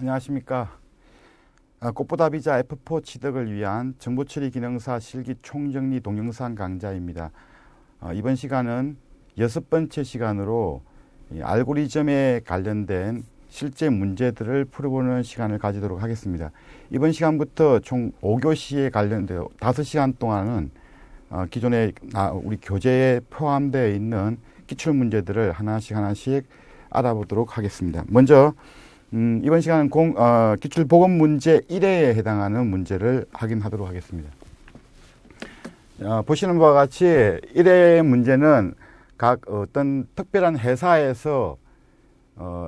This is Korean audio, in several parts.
안녕하십니까. 꽃보다 비자 F4 취득을 위한 정보처리 기능사 실기 총정리 동영상 강좌입니다. 이번 시간은 6번째 시간으로 알고리즘에 관련된 실제 문제들을 풀어보는 시간을 가지도록 하겠습니다. 이번 시간부터 총 5교시에 관련되어 5시간 동안은 기존에 우리 교재에 포함되어 있는 기출 문제들을 하나씩 알아보도록 하겠습니다. 먼저 이번 시간은 기출 보건 문제 1회에 해당하는 문제를 확인하도록 하겠습니다. 보시는 바와 같이 1회 문제는 각 어떤 특별한 회사에서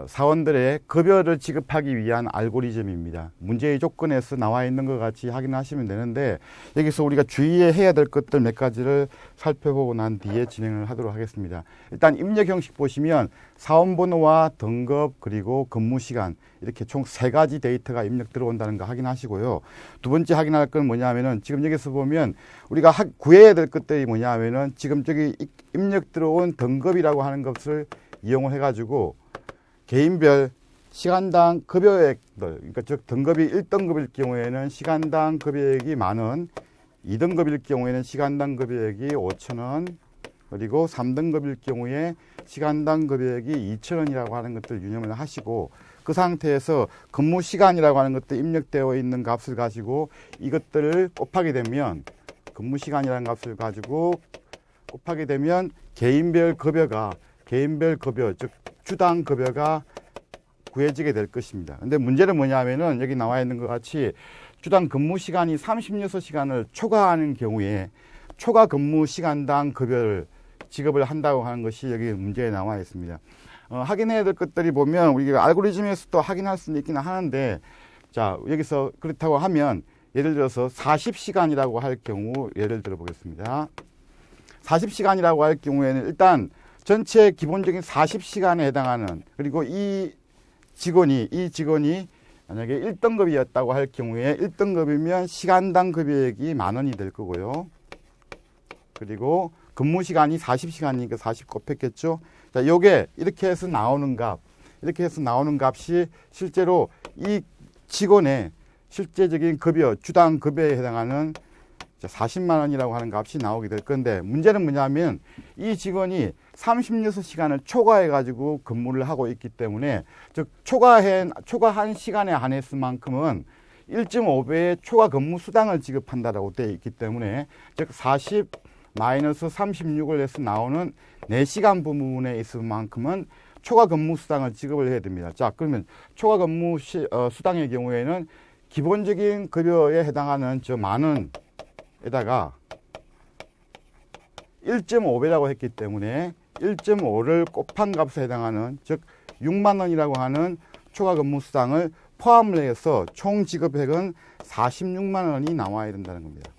사원들의 급여를 지급하기 위한 알고리즘입니다. 문제의 조건에서 나와 있는 것 같이 확인하시면 되는데, 여기서 우리가 주의해야 될 것들 몇 가지를 살펴보고 난 뒤에 진행을 하도록 하겠습니다. 일단 입력 형식 보시면 사원번호와 등급 그리고 근무시간 이렇게 총 3가지 데이터가 입력 들어온다는 거 확인하시고요. 두 번째 확인할 건 뭐냐면은 지금 여기서 보면 우리가 구해야 될 것들이 뭐냐면은 지금 저기 입력 들어온 등급이라고 하는 것을 이용을 해가지고 개인별 시간당 급여액들, 그러니까 즉 등급이 1등급일 경우에는 시간당 급여액이 10,000원, 2등급일 경우에는 시간당 급여액이 5,000원, 그리고 3등급일 경우에 시간당 급여액이 2,000원이라고 하는 것들 유념을 하시고, 그 상태에서 근무 시간이라고 하는 것도 입력되어 있는 값을 가지고 이것들을 곱하게 되면, 근무 시간이라는 값을 가지고 곱하게 되면 개인별 급여, 즉 주당 급여가 구해지게 될 것입니다. 근데 문제는 뭐냐면은 여기 나와 있는 것 같이 주당 근무 시간이 36시간을 초과하는 경우에 초과 근무 시간당 급여를 지급을 한다고 하는 것이 여기 문제에 나와 있습니다. 확인해야 될 것들이 보면 우리가 알고리즘에서도 확인할 수는 있기는 하는데, 자, 여기서 그렇다고 하면 예를 들어서 40시간이라고 할 경우 예를 들어 보겠습니다. 40시간이라고 할 경우에는 일단 전체 기본적인 40시간에 해당하는, 그리고 이 직원이 만약에 1등급이었다고 할 경우에 1등급이면 시간당 급여액이 10,000원이 될 거고요. 그리고 근무 시간이 40시간이니까 40 곱했겠죠. 자, 요게 이렇게 해서 나오는 값이 실제로 이 직원의 실제적인 급여, 주당 급여에 해당하는 40만 원이라고 하는 값이 나오게 될 건데, 문제는 뭐냐면 이 직원이 36시간을 초과해 가지고 근무를 하고 있기 때문에, 즉 초과한 시간에 한해서 만큼은 1.5배의 초과 근무 수당을 지급한다라고 되어 있기 때문에, 즉 40 마이너스 36을 해서 나오는 4시간 부분에 있을 만큼은 초과 근무 수당을 지급을 해야 됩니다. 자, 그러면 초과 근무 수당의 경우에는 기본적인 급여에 해당하는 저 10,000원 에다가 1.5배라고 했기 때문에 1.5를 곱한 값에 해당하는, 즉 6만 원이라고 하는 초과 근무 수당을 포함을 해서 총 지급액은 46만 원이 나와야 된다는 겁니다.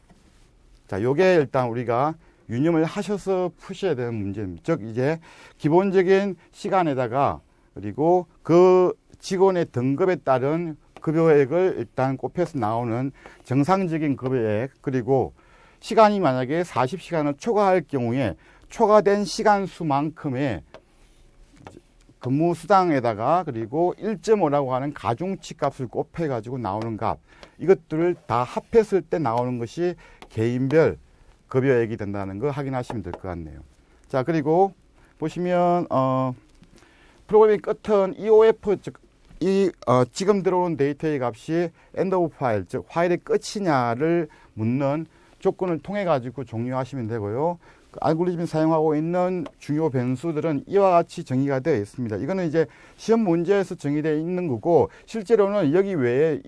자, 요게 일단 우리가 유념을 하셔서 푸셔야 되는 문제입니다. 즉 이제 기본적인 시간에다가 그리고 그 직원의 등급에 따른 급여액을 일단 곱해서 나오는 정상적인 급여액, 그리고 시간이 만약에 40시간을 초과할 경우에 초과된 시간 수만큼의 근무 수당에다가 그리고 1.5라고 하는 가중치 값을 곱해 가지고 나오는 값, 이것들을 다 합했을 때 나오는 것이 개인별 급여액이 된다는 거 확인하시면 될 것 같네요. 자, 그리고 보시면 프로그램의 끝은 EOF, 즉 지금 들어온 데이터의 값이 end of file, 즉 파일의 끝이냐를 묻는 조건을 통해 가지고 종료하시면 되고요. 알고리즘이 사용하고 있는 중요 변수들은 이와 같이 정의가 되어 있습니다. 이거는 이제 시험 문제에서 정의되어 있는 거고, 실제로는 여기 외에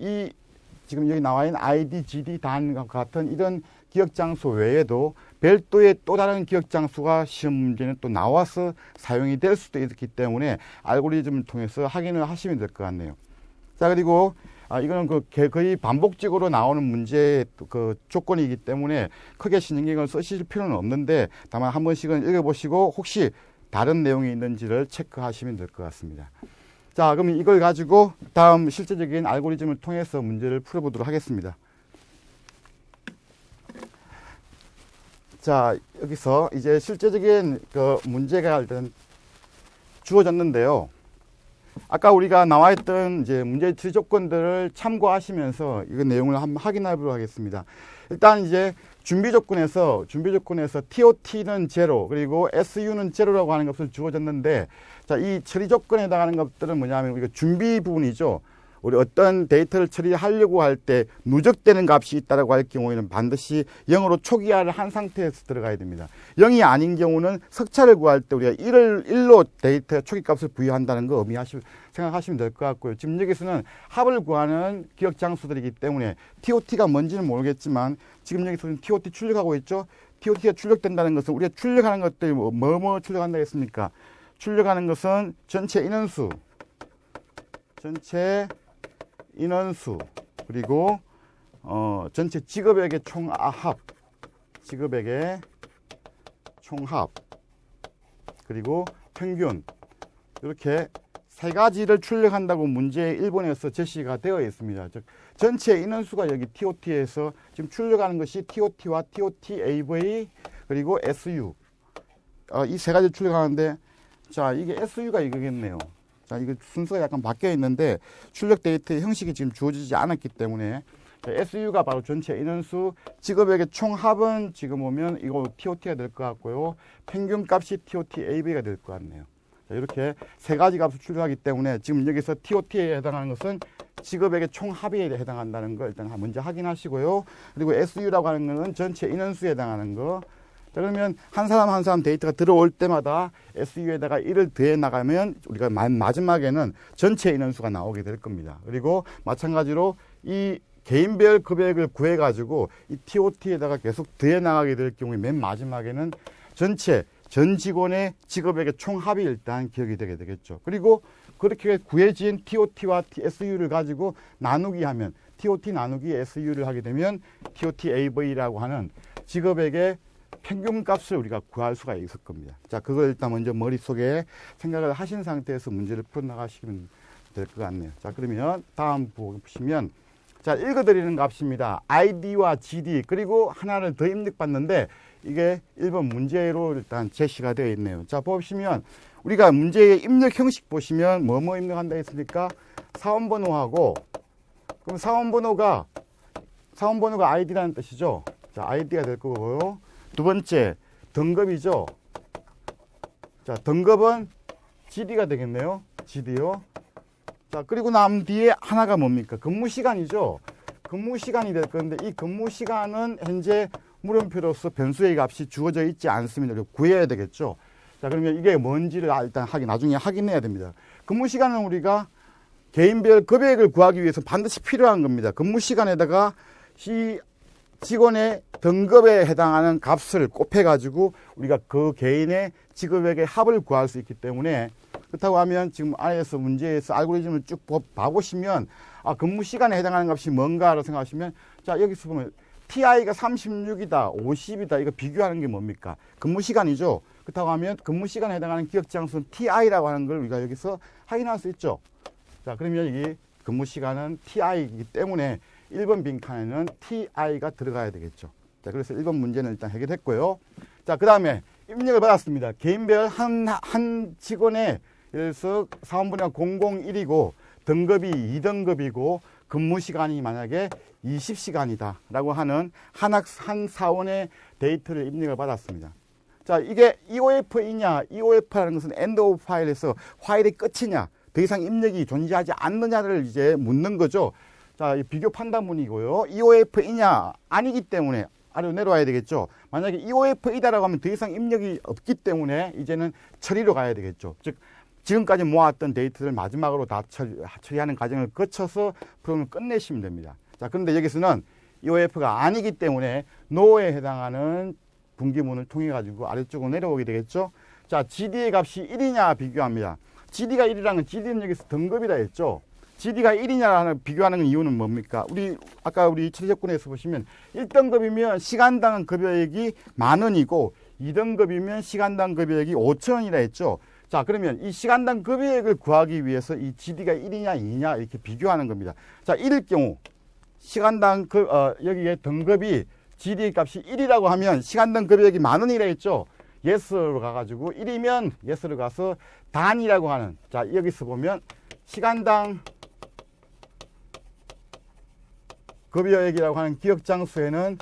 지금 여기 나와 있는 ID, GD, 단과 같은 이런 기억 장소 외에도 별도의 또 다른 기억 장소가 시험 문제는 또 나와서 사용이 될 수도 있기 때문에 알고리즘을 통해서 확인을 하시면 될 것 같네요. 자, 그리고 이거는 거의 반복적으로 나오는 문제의 그 조건이기 때문에 크게 신경을 쓰실 필요는 없는데, 다만 한 번씩은 읽어보시고 혹시 다른 내용이 있는지를 체크하시면 될 것 같습니다. 자, 그럼 이걸 가지고 다음 실제적인 알고리즘을 통해서 문제를 풀어보도록 하겠습니다. 자, 여기서 이제 실제적인 그 문제가 일단 주어졌는데요. 아까 우리가 나와 있던 이제 문제 처리 조건들을 참고하시면서 이 내용을 한번 확인해 보도록 하겠습니다. 일단 이제 준비 조건에서 TOT는 제로 그리고 SU는 제로라고 하는 것을 주어졌는데, 자, 이 처리 조건에 해당하는 것들은 뭐냐면 우리가 준비 부분이죠. 우리 어떤 데이터를 처리하려고 할 때 누적되는 값이 있다라고 할 경우에는 반드시 0으로 초기화를 한 상태에서 들어가야 됩니다. 0이 아닌 경우는 석차를 구할 때 우리가 1로 데이터 초기 값을 부여한다는 거 생각하시면 될 것 같고요. 지금 여기서는 합을 구하는 기억 장수들이기 때문에 TOT가 뭔지는 모르겠지만 지금 여기서는 TOT 출력하고 있죠. TOT가 출력된다는 것은 우리가 출력하는 것들이 뭐 출력한다 했습니까? 출력하는 것은 전체 인원수 그리고 전체 직업액의 총합 그리고 평균, 이렇게 세 가지를 출력한다고 문제 1번에서 제시가 되어 있습니다. 즉 전체 인원수가 여기 TOT에서 지금 출력하는 것이 TOT와 TOT-AV 그리고 SU, 이 세 가지를 출력하는데, 자, 이게 SU가 이거겠네요. 자, 이거 순서가 약간 바뀌어 있는데 출력 데이터의 형식이 지금 주어지지 않았기 때문에 SU가 바로 전체 인원수, 직업액의 총합은 지금 보면 이거 TOT가 될 것 같고요. 평균값이 TOT-AV가 될 것 같네요. 자, 이렇게 세 가지 값을 출력하기 때문에 지금 여기서 TOT에 해당하는 것은 직업액의 총합에 해당한다는 걸 일단 먼저 확인하시고요. 그리고 SU라고 하는 것은 전체 인원수에 해당하는 거. 자, 그러면 한 사람 데이터가 들어올 때마다 SU에다가 1을 더해 나가면 우리가 마지막에는 전체 인원수가 나오게 될 겁니다. 그리고 마찬가지로 이 개인별 급여액을 구해가지고 이 TOT에다가 계속 더해 나가게 될 경우에 맨 마지막에는 전 직원의 직업액의 총합이 일단 기억이 되게 되겠죠. 그리고 그렇게 구해진 TOT와 SU를 가지고 나누기 하면 TOT 나누기 SU를 하게 되면 TOT-AV라고 하는 직업액의 평균값을 우리가 구할 수가 있을 겁니다. 자, 그걸 일단 먼저 머릿속에 생각을 하신 상태에서 문제를 풀어나가시면 될 것 같네요. 자, 그러면 다음 보시면, 자, 읽어드리는 값입니다. ID와 GD 그리고 하나를 더 입력받는데 이게 1번 문제로 일단 제시가 되어 있네요. 자, 보시면 우리가 문제의 입력 형식 보시면 뭐뭐 입력한다 했습니까? 사원번호하고, 그럼 사원번호가 ID라는 뜻이죠. 자, ID가 될 거고요. 두 번째, 등급이죠. 자, 등급은 GD가 되겠네요. GD요. 자, 그리고 남 뒤에 하나가 뭡니까? 근무 시간이죠. 근무 시간이 될 건데 이 근무 시간은 현재 물음표로서 변수의 값이 주어져 있지 않습니다. 구해야 되겠죠. 자, 그러면 이게 뭔지를 일단 나중에 확인해야 됩니다. 근무 시간은 우리가 개인별 급여액을 구하기 위해서 반드시 필요한 겁니다. 근무 시간에다가 이 직원의 등급에 해당하는 값을 곱해가지고 우리가 그 개인의 직업액의 합을 구할 수 있기 때문에, 그렇다고 하면 지금 안에서 문제에서 알고리즘을 쭉 봐보시면 근무 시간에 해당하는 값이 뭔가라고 생각하시면, 자, 여기서 보면 TI가 36이다 50이다 이거 비교하는 게 뭡니까? 근무 시간이죠. 그렇다고 하면 근무 시간에 해당하는 기억 장수는 TI라고 하는 걸 우리가 여기서 확인할 수 있죠. 자, 그러면 이 근무 시간은 TI이기 때문에 1번 빈칸에는 TI가 들어가야 되겠죠. 자, 그래서 1번 문제는 일단 해결했고요. 자, 그 다음에 입력을 받았습니다. 개인별 한 직원의, 예를 들어서 사원번호가 001이고 등급이 2등급이고 근무 시간이 만약에 20시간이다 라고 하는 한 사원의 데이터를 입력을 받았습니다. 자, 이게 EOF이냐, EOF라는 것은 end of file에서 파일의 끝이냐, 더 이상 입력이 존재하지 않느냐를 이제 묻는 거죠. 자, 비교 판단문이고요. EOF이냐, 아니기 때문에 아래로 내려와야 되겠죠. 만약에 EOF이다라고 하면 더 이상 입력이 없기 때문에 이제는 처리로 가야 되겠죠. 즉, 지금까지 모았던 데이터를 마지막으로 다 처리하는 과정을 거쳐서 프로그램을 끝내시면 됩니다. 자, 그런데 여기서는 EOF가 아니기 때문에 NO에 해당하는 분기문을 통해 가지고 아래쪽으로 내려오게 되겠죠. 자, GD의 값이 1이냐 비교합니다. GD가 1이라는 건 GD는 여기서 등급이라 했죠. GD가 1이냐 비교하는 이유는 뭡니까? 아까 우리 처리조건에서 보시면 1등급이면 시간당 급여액이 10,000원이고 2등급이면 시간당 급여액이 5,000원이라 했죠. 자, 그러면 이 시간당 급여액을 구하기 위해서 이 GD가 1이냐 2냐 이렇게 비교하는 겁니다. 자, 1일 경우 시간당 여기에 등급이 GD 값이 1이라고 하면 시간당 급여액이 10,000원이라 했죠. yes로 가가지고 1이면 yes로 가서 단이라고 하는, 자, 여기서 보면 시간당 급여액이라고 하는 기억장수에는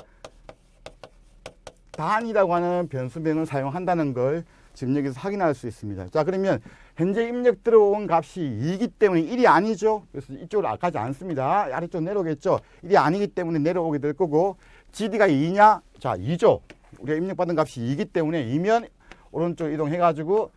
단이라고 하는 변수명을 사용한다는 걸 지금 여기서 확인할 수 있습니다. 자, 그러면 현재 입력 들어온 값이 2이기 때문에 1이 아니죠. 그래서 이쪽으로 가지 않습니다. 아래쪽 내려오겠죠. 1이 아니기 때문에 내려오게 될 거고, GD가 2냐? 자, 2죠. 우리가 입력받은 값이 2이기 때문에 2면 오른쪽 이동해가지고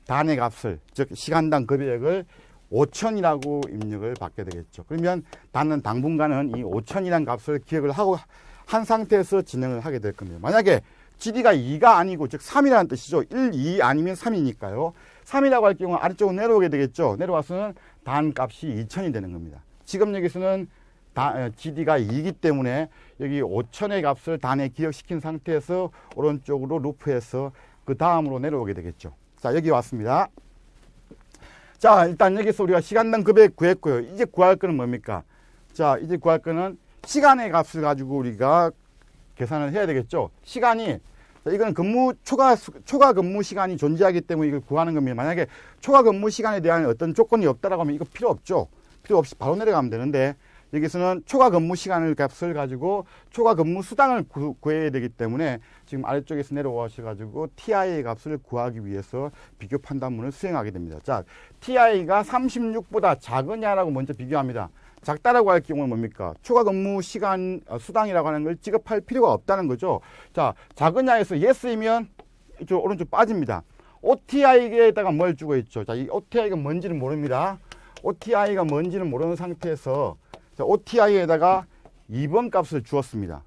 단의 값을, 즉 시간당 급여액을 5,000이라고 입력을 받게 되겠죠. 그러면 단은 당분간은 이 5,000이라는 값을 기억을 하고 한 상태에서 진행을 하게 될 겁니다. 만약에 GD가 2가 아니고 즉 3이라는 뜻이죠. 1, 2 아니면 3이니까요. 3이라고 할 경우 아래쪽으로 내려오게 되겠죠. 내려와서는 단 값이 2,000이 되는 겁니다. 지금 여기서는 GD가 2이기 때문에 여기 5,000의 값을 단에 기억시킨 상태에서 오른쪽으로 루프해서 그 다음으로 내려오게 되겠죠. 자, 여기 왔습니다. 자, 일단 여기서 우리가 시간당 급여액 구했고요. 이제 구할 거는 뭡니까? 자, 이제 구할 거는 시간의 값을 가지고 우리가 계산을 해야 되겠죠. 시간이, 자, 이건 초과 근무 시간이 존재하기 때문에 이걸 구하는 겁니다. 만약에 초과 근무 시간에 대한 어떤 조건이 없다라고 하면 이거 필요 없죠. 필요 없이 바로 내려가면 되는데, 여기서는 초과 근무 시간을 값을 가지고 초과 근무 수당을 구해야 되기 때문에 지금 아래쪽에서 내려오셔가지고 TI의 값을 구하기 위해서 비교 판단문을 수행하게 됩니다. 자, TI가 36보다 작으냐라고 먼저 비교합니다. 작다라고 할 경우는 뭡니까? 초과 근무 시간 수당이라고 하는 걸 지급할 필요가 없다는 거죠. 자, 작으냐에서 yes이면 이쪽 오른쪽 빠집니다. OTI에다가 뭘 주고 있죠? 자, 이 OTI가 뭔지는 모릅니다. OTI가 뭔지는 모르는 상태에서 자, OTI에다가 2번 값을 주었습니다.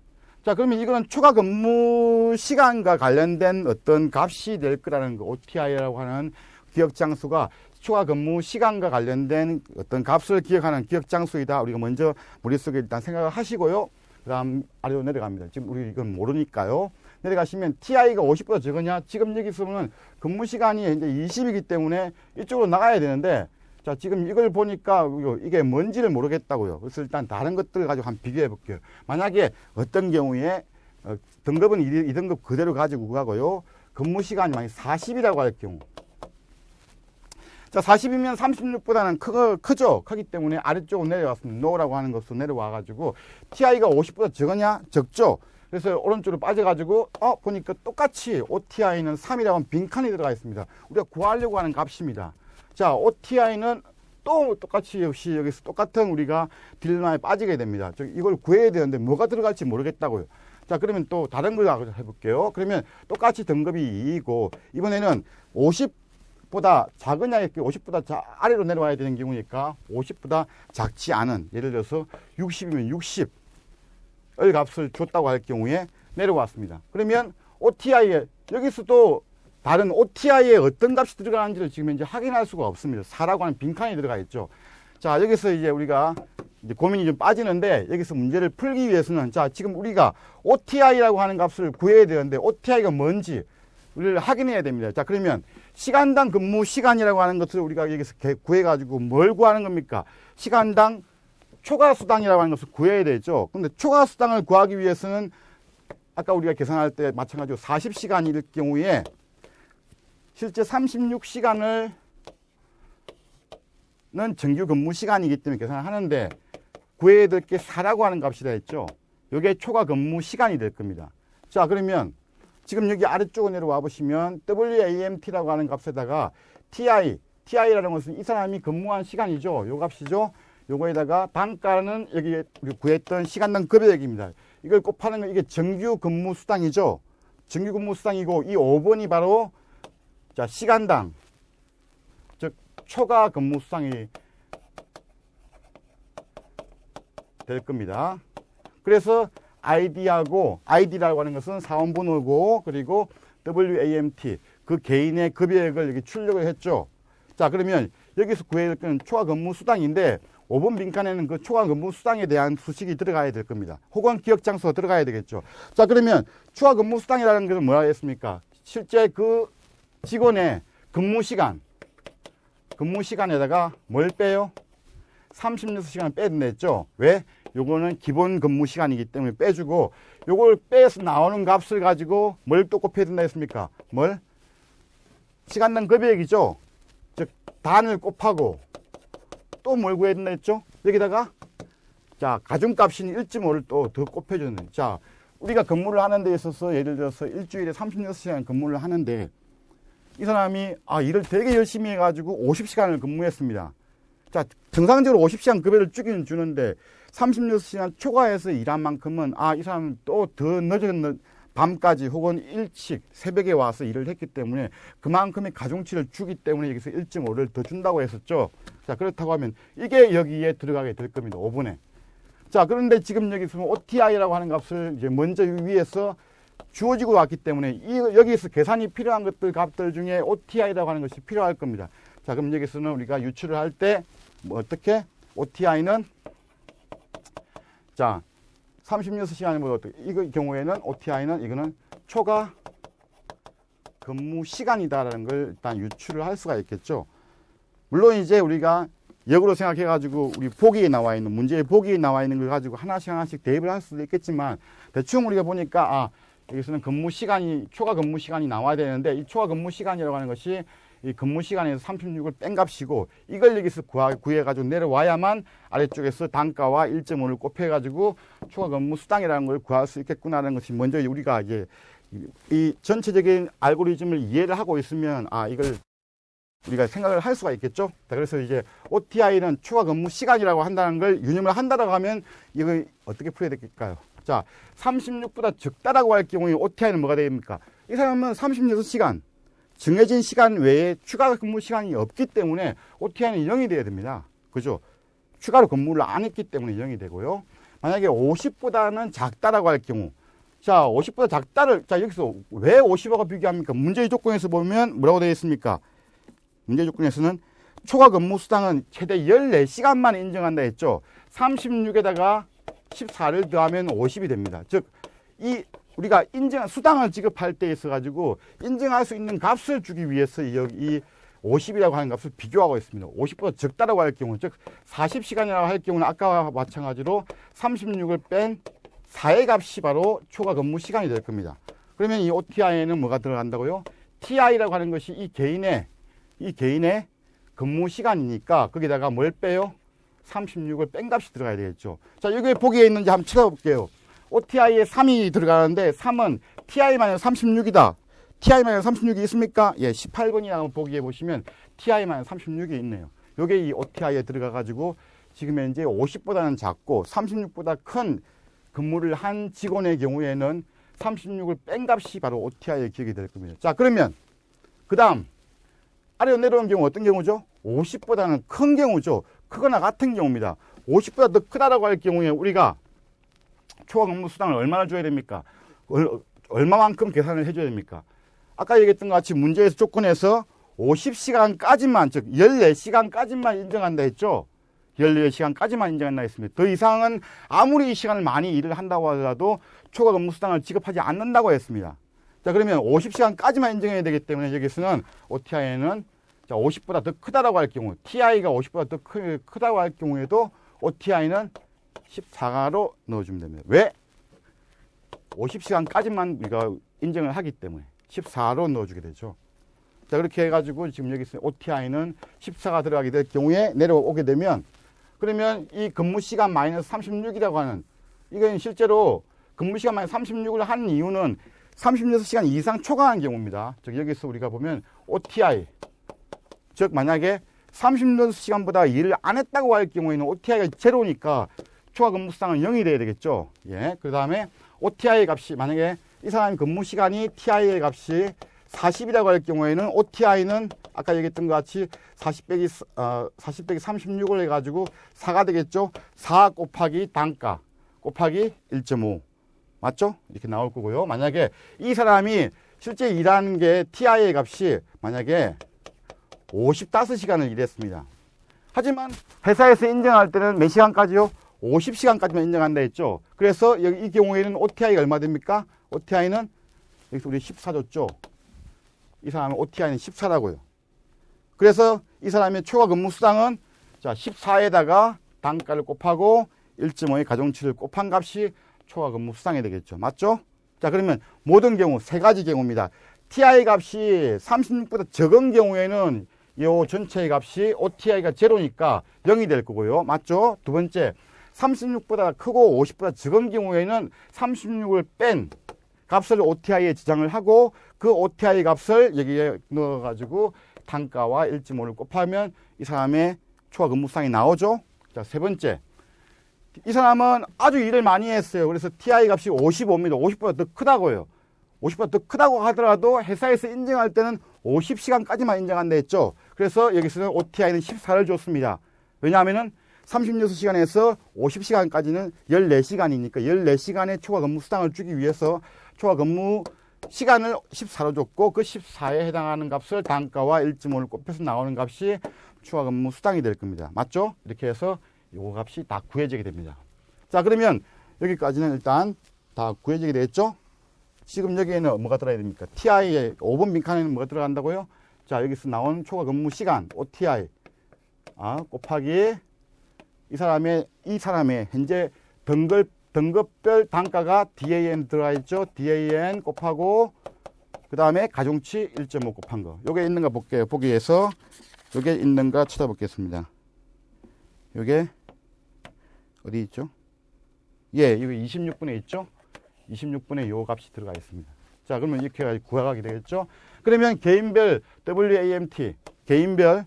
자, 그러면 이거는 초과 근무 시간과 관련된 어떤 값이 될 거라는 거. OTI라고 하는 기억 장수가 초과 근무 시간과 관련된 어떤 값을 기억하는 기억 장수이다. 우리가 먼저 머릿속에 일단 생각을 하시고요. 그 다음 아래로 내려갑니다. 지금 우리 이건 모르니까요. 내려가시면 TI가 50보다 적으냐? 지금 여기서는 근무 시간이 이제 20이기 때문에 이쪽으로 나가야 되는데, 자, 지금 이걸 보니까 이게 뭔지를 모르겠다고요. 그래서 일단 다른 것들을 가지고 한번 비교해 볼게요. 만약에 어떤 경우에 등급은 2등급 그대로 가지고 가고요. 근무 시간이 만약 40이라고 할 경우. 자, 40이면 36보다는 크죠? 크기 때문에 아래쪽으로 내려왔습니다. NO라고 하는 것으로 내려와가지고 TI가 50보다 적으냐? 적죠? 그래서 오른쪽으로 빠져가지고 보니까 똑같이 OTI는 3이라고 하면 빈칸이 들어가 있습니다. 우리가 구하려고 하는 값입니다. 자, OTI는 또 똑같이 역시 여기서 똑같은 우리가 딜레마에 빠지게 됩니다. 이걸 구해야 되는데 뭐가 들어갈지 모르겠다고요. 자, 그러면 또 다른 걸 해볼게요. 그러면 똑같이 등급이 2이고 이번에는 50보다 작으냐, 50보다 아래로 내려와야 되는 경우니까 50보다 작지 않은, 예를 들어서 60이면 60의 값을 줬다고 할 경우에 내려왔습니다. 그러면 OTI에 여기서도 다른 OTI에 어떤 값이 들어가는지를 지금 이제 확인할 수가 없습니다. 4라고 하는 빈칸이 들어가 있죠. 자, 여기서 이제 우리가 이제 고민이 좀 빠지는데, 여기서 문제를 풀기 위해서는, 자, 지금 우리가 OTI라고 하는 값을 구해야 되는데, OTI가 뭔지 우리를 확인해야 됩니다. 자, 그러면 시간당 근무 시간이라고 하는 것을 우리가 여기서 구해가지고 뭘 구하는 겁니까? 시간당 초과수당이라고 하는 것을 구해야 되죠. 근데 초과수당을 구하기 위해서는 아까 우리가 계산할 때 마찬가지로 40시간일 경우에 실제 36시간을 는 정규 근무 시간이기 때문에 계산을 하는데 구해야 될 게 4라고 하는 값이라 했죠. 이게 초과 근무 시간이 될 겁니다. 자, 그러면 지금 여기 아래쪽으로 내려와 보시면 WAMT라고 하는 값에다가 TI라는 것은 이 사람이 근무한 시간이죠. 요 값이죠. 요거에다가 단가는 여기 구했던 시간당 급여액입니다. 이걸 곱하는 건 이게 정규 근무 수당이죠. 정규 근무 수당이고 이 5번이 바로 자, 시간당, 즉 초과 근무 수당이 될 겁니다. 그래서 ID라고 하는 것은 사원번호고, 그리고 WAMT, 그 개인의 급여액을 여기 출력을 했죠. 자, 그러면 여기서 구해야 될 건 초과 근무 수당인데 5번 빈칸에는 그 초과 근무 수당에 대한 수식이 들어가야 될 겁니다. 혹은 기억 장소가 들어가야 되겠죠. 자, 그러면 초과 근무 수당이라는 것은 뭐라 했습니까? 실제 그 직원의 근무 시간에다가 뭘 빼요? 36시간을 빼준다 했죠. 왜? 요거는 기본 근무 시간이기 때문에 빼주고, 요걸 빼서 나오는 값을 가지고 뭘 또 곱해야 된다 했습니까? 뭘? 시간당 급여액이죠. 즉 단을 곱하고 또 뭘 구해야 된다 했죠? 여기다가 자, 가중값인 1.5를 또 더 곱해주는. 자, 우리가 근무를 하는 데 있어서 예를 들어서 일주일에 36시간 근무를 하는데 이 사람이 일을 되게 열심히 해가지고 50시간을 근무했습니다. 자, 정상적으로 50시간 급여를 주기는 주는데 36시간 초과해서 일한 만큼은 이 사람은 또 더 늦은 밤까지 혹은 일찍 새벽에 와서 일을 했기 때문에 그만큼의 가중치를 주기 때문에 여기서 1.5를 더 준다고 했었죠. 자, 그렇다고 하면 이게 여기에 들어가게 될 겁니다. 5분에. 자, 그런데 지금 여기서 OTI라고 하는 값을 이제 먼저 위에서 주어지고 왔기 때문에 여기서 계산이 필요한 값들 중에 OTI라고 하는 것이 필요할 겁니다. 자, 그럼 여기서는 우리가 유출을 할 때 뭐 어떻게? OTI는 자, 36시간이면 어떻게? 이 경우에는 OTI는 이거는 초과 근무 시간이다라는 걸 일단 유출을 할 수가 있겠죠. 물론 이제 우리가 역으로 생각해가지고 우리 보기에 나와 있는 문제의 보기에 나와 있는 걸 가지고 하나씩 대입을 할 수도 있겠지만 대충 우리가 보니까 여기서는 근무 시간이 초과 근무 시간이 나와야 되는데 이 초과 근무 시간이라고 하는 것이 이 근무 시간에서 36을 뺀 값이고 이걸 여기서 구해가지고 내려와야만 아래쪽에서 단가와 1.5를 곱해가지고 초과 근무 수당이라는 걸 구할 수 있겠구나라는 것이 먼저 우리가 이제 이 전체적인 알고리즘을 이해를 하고 있으면 이걸 우리가 생각을 할 수가 있겠죠. 그래서 이제 OTI는 초과 근무 시간이라고 한다는 걸 유념을 한다라고 하면 이걸 어떻게 풀어야 될까요? 자, 36보다 적다라고 할 경우에 OTI는 뭐가 됩니까? 이 사람은 36시간 정해진 시간 외에 추가 근무 시간이 없기 때문에 OTI는 0이 돼야 됩니다. 그죠? 추가로 근무를 안 했기 때문에 0이 되고요. 만약에 50보다는 작다라고 할 경우 자, 50보다 작다를 자, 여기서 왜 50하고 비교합니까? 문제의 조건에서 보면 뭐라고 되어 있습니까? 문제 조건에서는 초과 근무 수당은 최대 14시간만 인정한다 했죠. 36에다가 14를 더하면 50이 됩니다. 즉, 우리가 수당을 지급할 때 있어가지고 인정할 수 있는 값을 주기 위해서 이 50이라고 하는 값을 비교하고 있습니다. 50보다 적다라고 할 경우, 즉 40시간이라고 할 경우는 아까와 마찬가지로 36을 뺀 4의 값이 바로 초과 근무 시간이 될 겁니다. 그러면 이 OTI에는 뭐가 들어간다고요? TI라고 하는 것이 이 개인의 근무 시간이니까 거기다가 뭘 빼요? 36을 뺀 값이 들어가야 되겠죠. 자, 여기 보기에 있는지 한번 찾아볼게요. OTI에 3이 들어가는데 3은 TI-36이다. TI-36이 있습니까? 예, 18번이라고 보기에 보시면 TI-36이 있네요. 요게 이 OTI에 들어가가지고 지금 현재 50보다는 작고 36보다 큰 근무를 한 직원의 경우에는 36을 뺀 값이 바로 OTI에 기억이 될 겁니다. 자, 그러면 그 다음 아래로 내려오는 경우 어떤 경우죠? 50보다는 큰 경우죠. 크거나 같은 경우입니다. 50보다 더 크다라고 할 경우에 우리가 초과 근무 수당을 얼마나 줘야 됩니까? 얼마만큼 계산을 해줘야 됩니까? 아까 얘기했던 것 같이 문제에서 조건에서 50시간까지만, 즉 14시간까지만 인정한다 했죠? 14시간까지만 인정한다 했습니다. 더 이상은 아무리 이 시간을 많이 일을 한다고 하더라도 초과 근무 수당을 지급하지 않는다고 했습니다. 자, 그러면 50시간까지만 인정해야 되기 때문에 여기서는 OTI는 50보다 더 크다라고 할 경우, TI가 50보다 더 크다고 할 경우에도 OTI는 14로 넣어주면 됩니다. 왜? 50시간까지만 우리가 인정을 하기 때문에 14로 넣어주게 되죠. 자, 그렇게 해가지고 지금 여기서 OTI는 14가 들어가게 될 경우에 내려오게 되면 그러면 이 근무시간 마이너스 36이라고 하는 이건 실제로 근무시간 마이너스 36을 하는 이유는 36시간 이상 초과한 경우입니다. 즉 여기서 우리가 보면 OTI 즉 만약에 36시간보다 일을 안 했다고 할 경우에는 OTI가 제로니까 초과 근무 수당은 0이 돼야 되겠죠. 예. 그 다음에 OTI 값이 만약에 이 사람의 근무 시간이 TI의 값이 40이라고 할 경우에는 OTI는 아까 얘기했던 것 같이 40 빼기 36을 해가지고 4가 되겠죠. 4 곱하기 단가 곱하기 1.5 맞죠? 이렇게 나올 거고요. 만약에 이 사람이 실제 일하는 게 TI의 값이 만약에 55시간을 일했습니다. 하지만 회사에서 인정할 때는 몇 시간까지요? 50시간까지만 인정한다 했죠. 그래서 여기 이 경우에는 OTI가 얼마 됩니까? OTI는 여기서 우리 14 줬죠. 이 사람은 OTI는 14라고요. 그래서 이 사람의 초과 근무 수당은 자 14에다가 단가를 곱하고 1.5의 가중치를 곱한 값이 초과 근무 수당이 되겠죠. 맞죠? 자, 그러면 모든 경우 세 가지 경우입니다. TI 값이 36보다 적은 경우에는 요 전체의 값이 OTI가 제로니까 0이 될 거고요. 맞죠? 두 번째, 36보다 크고 50보다 적은 경우에는 36을 뺀 값을 OTI에 지정을 하고 그 OTI 값을 여기에 넣어가지고 단가와 1.5를 곱하면 이 사람의 초과 근무수당이 나오죠. 자, 세 번째. 이 사람은 아주 일을 많이 했어요. 그래서 TI 값이 55입니다. 50보다 더 크다고요. 50보다 더 크다고 하더라도 회사에서 인정할 때는 50시간까지만 인정한다 했죠. 그래서 여기서는 OTI는 14를 줬습니다. 왜냐하면은 36시간에서 50시간까지는 14시간이니까 14시간의 초과 근무 수당을 주기 위해서 초과 근무 시간을 14로 줬고 그 14에 해당하는 값을 단가와 1.5를 곱해서 나오는 값이 초과 근무 수당이 될 겁니다. 맞죠? 이렇게 해서 요 값이 다 구해지게 됩니다. 자, 그러면 여기까지는 일단 다 구해지게 되겠죠? 지금 여기에는 뭐가 들어야 됩니까? TI에 5번 빈칸에는 뭐가 들어간다고요? 자, 여기서 나온 초과 근무 시간 OTI 곱하기 이 사람의 현재 등급별 단가가 DAN 들어가 있죠. DAN 곱하고 그 다음에 가중치 1.5 곱한 거. 요게 있는가 볼게요. 보기 위해서 요게 있는가 찾아보겠습니다. 요게 어디 있죠? 예, 이거 26분에 있죠? 26분에 요 값이 들어가 있습니다. 자, 그러면 이렇게 구하게 되겠죠? 그러면 개인별 WAMT, 개인별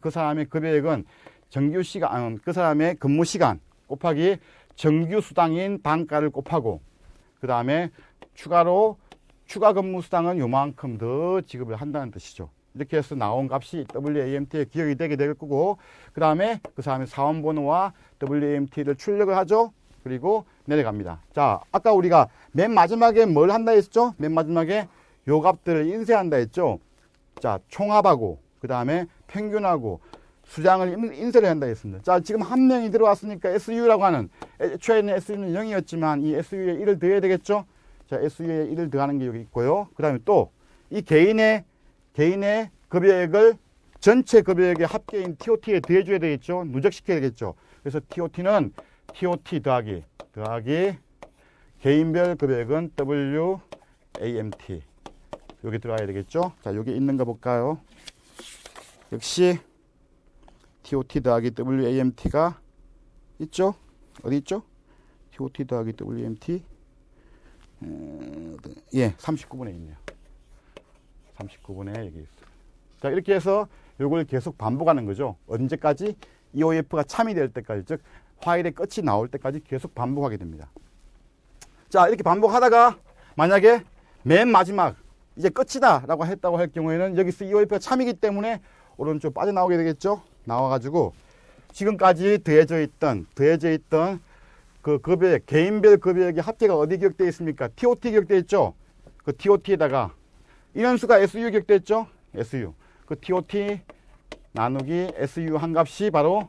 그 사람의 급여액은 정규 시간, 그 사람의 근무 시간 곱하기 정규 수당인 단가를 곱하고 그 다음에 추가로 추가 근무 수당은 요만큼 더 지급을 한다는 뜻이죠. 이렇게 해서 나온 값이 WAMT에 기억이 되게 될 거고 그 다음에 그 사람의 사원번호와 WAMT를 출력을 하죠. 그리고 내려갑니다. 자, 아까 우리가 맨 마지막에 뭘 한다 했죠? 맨 마지막에 요 값들을 인쇄한다 했죠? 자, 총합하고 그 다음에 평균하고 수량을 인쇄를 한다 했습니다. 자, 지금 한 명이 들어왔으니까 SU라고 하는, 애초에는 SU는 0이었지만 이 SU에 1을 더해야 되겠죠? 자, SU에 1을 더하는 게 여기 있고요. 그 다음에 또 이 개인의 급여액을 전체 급여액의 합계인 TOT에 더해줘야 되겠죠? 누적시켜야 되겠죠? 그래서 TOT는 TOT 더하기 개인별 급여액은 WAMT 여기 들어가야 되겠죠? 자, 여기 있는가 볼까요? 역시 TOT 더하기 WAMT가 있죠? 어디 있죠? TOT 더하기 WAMT 예, 39분에 있네요. 39분에 여기 있어요. 자, 이렇게 해서 요걸 계속 반복하는 거죠. 언제까지? EOF가 참이 될 때까지, 즉 화일의 끝이 나올 때까지 계속 반복하게 됩니다. 자, 이렇게 반복하다가 만약에 맨 마지막 이제 끝이다 라고 했다고 할 경우에는 여기서 EOF가 참이기 때문에 오른쪽 빠져나오게 되겠죠. 나와가지고 지금까지 더해져 있던 그 급여액, 개인별 급여액의 합계가 어디 기억되어 있습니까? TOT 기억되어 있죠. 그 TOT에다가 인원수가 SU 기억되어 있죠. SU. 그 TOT 나누기 SU 한 값이 바로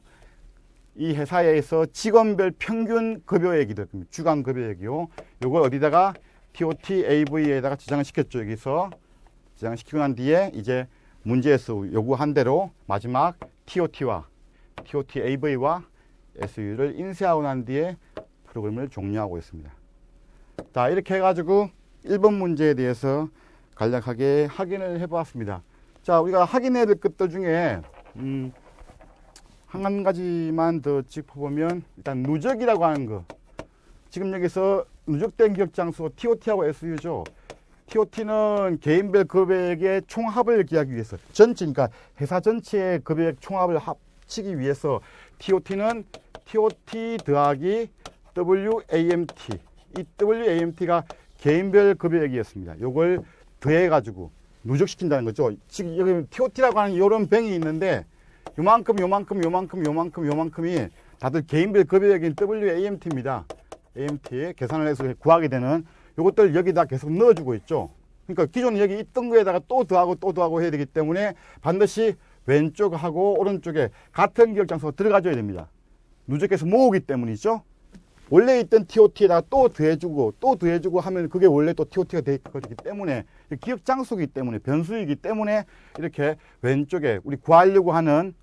이 회사에서 직원별 평균 급여액이 될 겁니다. 주간 급여액이요. 요걸 어디다가 TOT AV에다가 지정을 시켰죠. 여기서 지정을 시키고 난 뒤에 이제 문제에서 요구한 대로 마지막 TOT와 TOT AV와 SU를 인쇄하고 난 뒤에 프로그램을 종료하고 있습니다. 자, 이렇게 해가지고 1번 문제에 대해서 간략하게 확인을 해보았습니다. 자, 우리가 확인해야 될 것들 중에 한 가지만 더 짚어보면 일단 누적이라고 하는 거. 지금 여기서 누적된 기억장수 TOT하고 SU죠. TOT는 개인별 급여액의 총합을 기하기 위해서 그러니까 회사 전체의 급여액 총합을 합치기 위해서 TOT는 TOT 더하기 WAMT 이 WAMT가 개인별 급여액이었습니다. 요걸 더해가지고 누적시킨다는 거죠. 지금 여기 TOT라고 하는 이런 병이 있는데 요만큼이 다들 개인별 급여액인 WAMT입니다. AMT 계산을 해서 구하게 되는 요것들 여기다 계속 넣어주고 있죠. 그러니까 기존에 여기 있던 거에다가 또 더하고 해야 되기 때문에 반드시 왼쪽하고 오른쪽에 같은 기억 장소가 들어가줘야 됩니다. 누적해서 모으기 때문이죠. 원래 있던 TOT에다가 또 더해주고 하면 그게 원래 또 TOT가 되기 때문에 기억 장수이기 때문에 변수이기 때문에 이렇게 왼쪽에 우리 구하려고 하는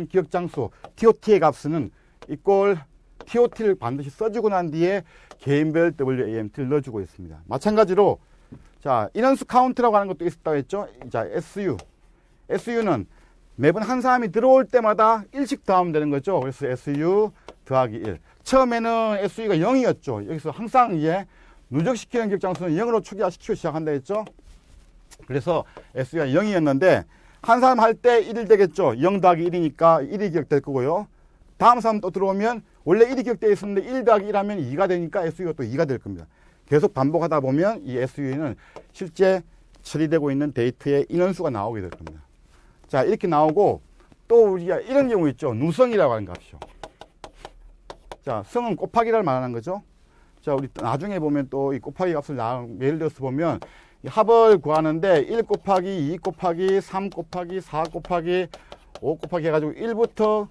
기억 장수 TOT의 값은 이꼴 TOT를 반드시 써주고 난 뒤에 개인별 WAMT를 넣어주고 있습니다. 마찬가지로 자 인원수 카운트라고 하는 것도 있었다고 했죠. 자 SU SU는 매번 한 사람이 들어올 때마다 1씩 더하면 되는 거죠. 그래서 SU 더하기 1. 처음에는 SU가 0이었죠. 여기서 항상 이제 누적시키는 기억장수는 0으로 초기화시키고 시작한다 했죠. 그래서 SU가 0이었는데 한 사람 할 때 1이 되겠죠. 0 더하기 1이니까 1이 기억될 거고요. 다음 사람 또 들어오면 원래 1이 기억되어 있었는데 1 더하기 1 하면 2가 되니까 SU가 또 2가 될 겁니다. 계속 반복하다 보면 이 SU는 실제 처리되고 있는 데이터의 인원수가 나오게 될 겁니다. 자, 이렇게 나오고 또 우리가 이런 경우 있죠. 누성이라고 하는 값이죠. 자, 성은 곱하기를 말하는 거죠. 자, 우리 나중에 보면 또 이 곱하기 값을 예를 들어서 보면 이 합을 구하는데 1 곱하기 2 곱하기 3 곱하기 4 곱하기 5 곱하기 해가지고 1부터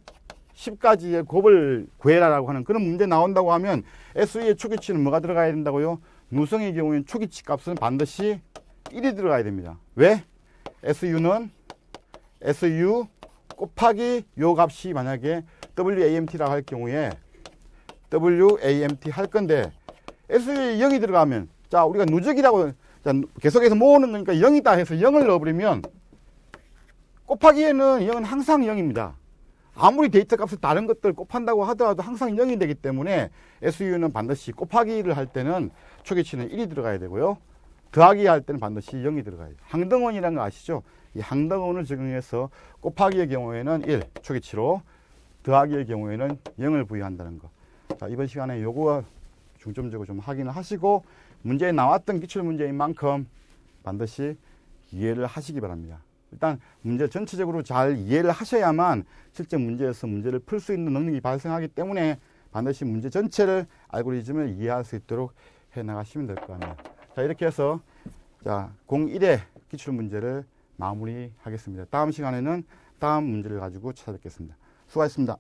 10까지의 곱을 구해라라고 하는 그런 문제 나온다고 하면 SU의 초기치는 뭐가 들어가야 된다고요? 누성의 경우에는 초기치 값은 반드시 1이 들어가야 됩니다. 왜? SU는 SU 곱하기 요 값이 만약에 WAMT라고 할 경우에 WAMT 할 건데 SU에 0이 들어가면 자 우리가 누적이라고 자, 계속해서 모으는 거니까 0이다 해서 0을 넣어버리면 곱하기에는 0은 항상 0입니다. 아무리 데이터 값을 다른 것들 곱한다고 하더라도 항상 0이 되기 때문에 SU는 반드시 곱하기를 할 때는 초기치는 1이 들어가야 되고요. 더하기 할 때는 반드시 0이 들어가야 돼요. 항등원이라는 거 아시죠? 이 항등원을 적용해서 곱하기의 경우에는 1 초기치로 더하기의 경우에는 0을 부여한다는 거. 자, 이번 시간에 요거 중점적으로 좀 확인을 하시고 문제에 나왔던 기출문제인 만큼 반드시 이해를 하시기 바랍니다. 일단 문제 전체적으로 잘 이해를 하셔야만 실제 문제에서 문제를 풀 수 있는 능력이 발생하기 때문에 반드시 문제 전체를 알고리즘을 이해할 수 있도록 해 나가시면 될 것 같네요. 자, 이렇게 해서 자, 01의 기출 문제를 마무리하겠습니다. 다음 시간에는 다음 문제를 가지고 찾아뵙겠습니다. 수고하셨습니다.